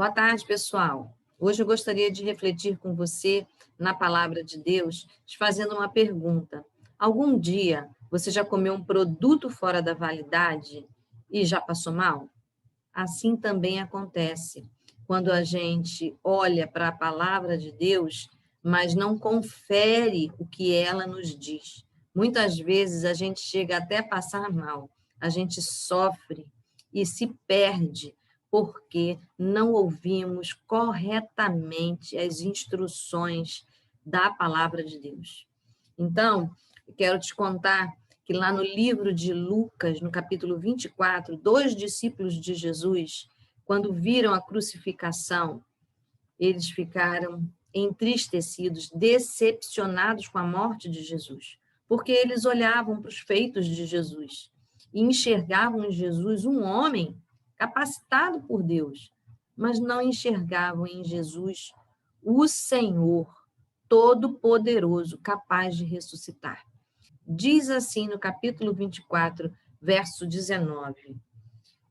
Boa tarde, pessoal. Hoje eu gostaria de refletir com você na palavra de Deus, te fazendo uma pergunta. Algum dia você já comeu um produto fora da validade e já passou mal? Assim também acontece quando a gente olha para a palavra de Deus, mas não confere o que ela nos diz. Muitas vezes a gente chega até a passar mal, a gente sofre e se perde porque não ouvimos corretamente as instruções da palavra de Deus. Então, eu quero te contar que lá no livro de Lucas, no capítulo 24, dois discípulos de Jesus, quando viram a crucificação, eles ficaram entristecidos, decepcionados com a morte de Jesus, porque eles olhavam para os feitos de Jesus e enxergavam em Jesus um homem capacitado por Deus, mas não enxergavam em Jesus o Senhor Todo-Poderoso, capaz de ressuscitar. Diz assim no capítulo 24, verso 19: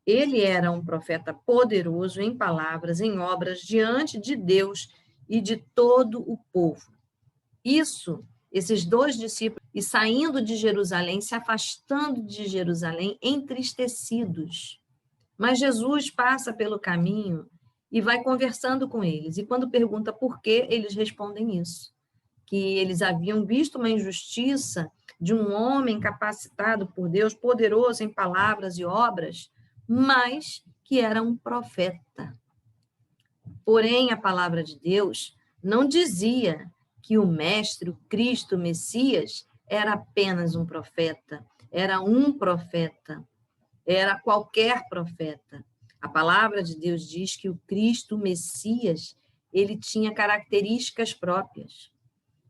Ele era um profeta poderoso em palavras, em obras, diante de Deus e de todo o povo. Esses dois discípulos, e saindo de Jerusalém, se afastando de Jerusalém, entristecidos. Mas Jesus passa pelo caminho e vai conversando com eles. E quando pergunta por quê, eles respondem isso, que eles haviam visto uma injustiça de um homem capacitado por Deus, poderoso em palavras e obras, mas que era um profeta. Porém, a palavra de Deus não dizia que o Mestre, o Cristo, o Messias, era apenas um profeta, era qualquer profeta. A palavra de Deus diz que o Cristo, o Messias, ele tinha características próprias.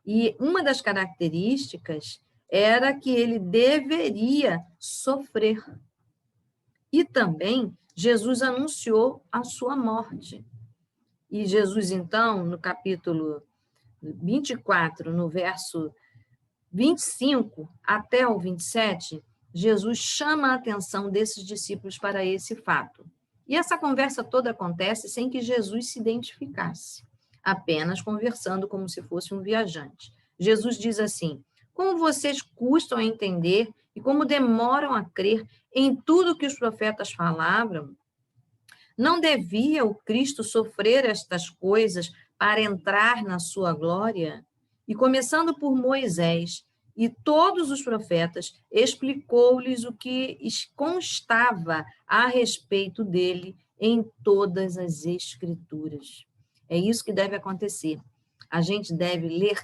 E uma das características era que ele deveria sofrer. E também Jesus anunciou a sua morte. E Jesus, então, no capítulo 24, no verso 25 até o 27, Jesus chama a atenção desses discípulos para esse fato. E essa conversa toda acontece sem que Jesus se identificasse, apenas conversando como se fosse um viajante. Jesus diz assim: como vocês custam a entender e como demoram a crer em tudo que os profetas falavam? Não devia o Cristo sofrer estas coisas para entrar na sua glória? E começando por Moisés e todos os profetas, explicou-lhes o que constava a respeito dele em todas as Escrituras. É isso que deve acontecer. A gente deve ler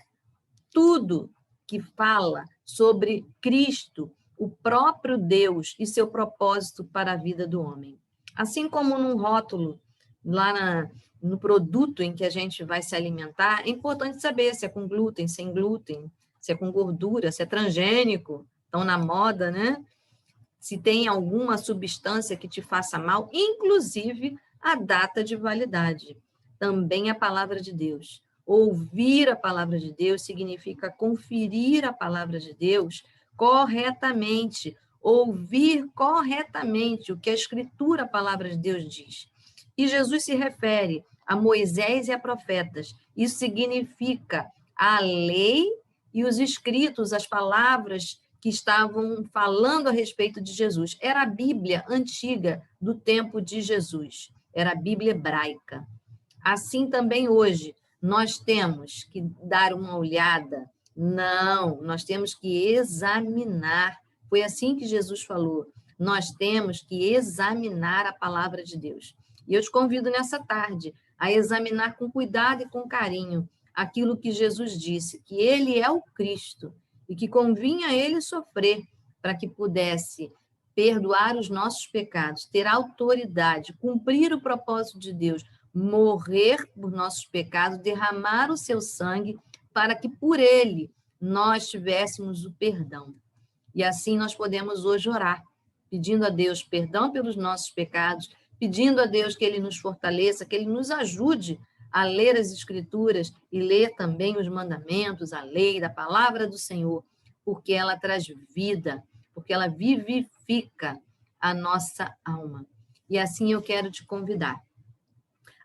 tudo que fala sobre Cristo, o próprio Deus e seu propósito para a vida do homem. Assim como num rótulo, lá no produto em que a gente vai se alimentar, é importante saber se é com glúten, sem glúten, se é com gordura, se é transgênico, estão na moda, né? Se tem alguma substância que te faça mal, inclusive a data de validade. Também a palavra de Deus. Ouvir a palavra de Deus significa conferir a palavra de Deus corretamente, ouvir corretamente o que a Escritura, a palavra de Deus diz. E Jesus se refere a Moisés e a profetas. Isso significa a lei e os escritos, as palavras que estavam falando a respeito de Jesus. Era a Bíblia antiga do tempo de Jesus. Era a Bíblia hebraica. Assim também hoje, nós temos que dar uma olhada. Não, nós temos que examinar. Foi assim que Jesus falou. Nós temos que examinar a palavra de Deus. E eu te convido nessa tarde a examinar com cuidado e com carinho aquilo que Jesus disse, que ele é o Cristo e que convinha a ele sofrer para que pudesse perdoar os nossos pecados, ter autoridade, cumprir o propósito de Deus, morrer por nossos pecados, derramar o seu sangue para que por ele nós tivéssemos o perdão. E assim nós podemos hoje orar, pedindo a Deus perdão pelos nossos pecados, pedindo a Deus que ele nos fortaleça, que ele nos ajude a ler as Escrituras e ler também os mandamentos, a lei da palavra do Senhor, porque ela traz vida, porque ela vivifica a nossa alma. E assim eu quero te convidar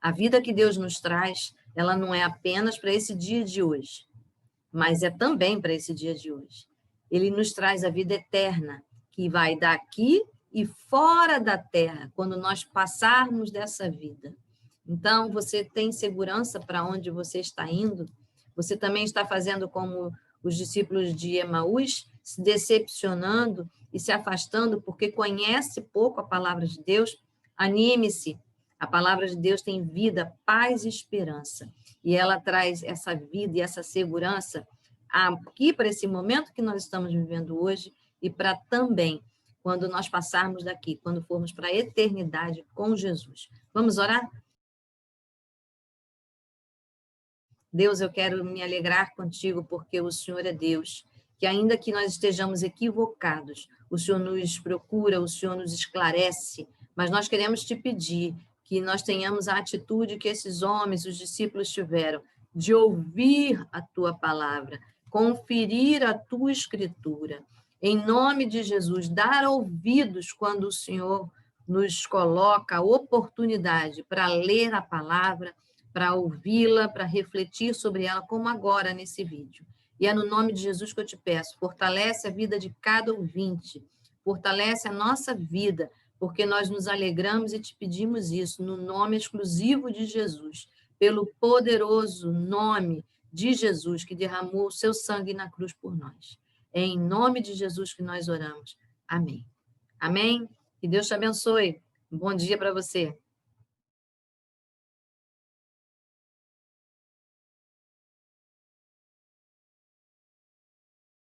A vida que Deus nos traz, ela não é apenas para esse dia de hoje, mas é também para esse dia de hoje. Ele nos traz a vida eterna, que vai daqui e fora da terra, quando nós passarmos dessa vida. Então, você tem segurança para onde você está indo? Você também está fazendo como os discípulos de Emaús, se decepcionando e se afastando porque conhece pouco a palavra de Deus? Anime-se. A palavra de Deus tem vida, paz e esperança. E ela traz essa vida e essa segurança aqui para esse momento que nós estamos vivendo hoje e para também quando nós passarmos daqui, quando formos para a eternidade com Jesus. Vamos orar? Deus, eu quero me alegrar contigo porque o Senhor é Deus, que ainda que nós estejamos equivocados, o Senhor nos procura, o Senhor nos esclarece, mas nós queremos te pedir que nós tenhamos a atitude que esses homens, os discípulos tiveram, de ouvir a tua palavra, conferir a tua escritura. Em nome de Jesus, dar ouvidos quando o Senhor nos coloca a oportunidade para ler a palavra, para ouvi-la, para refletir sobre ela, como agora nesse vídeo. E é no nome de Jesus que eu te peço, fortalece a vida de cada ouvinte, fortalece a nossa vida, porque nós nos alegramos e te pedimos isso no nome exclusivo de Jesus, pelo poderoso nome de Jesus, que derramou o seu sangue na cruz por nós. É em nome de Jesus que nós oramos. Amém. Amém? Que Deus te abençoe. Um bom dia para você.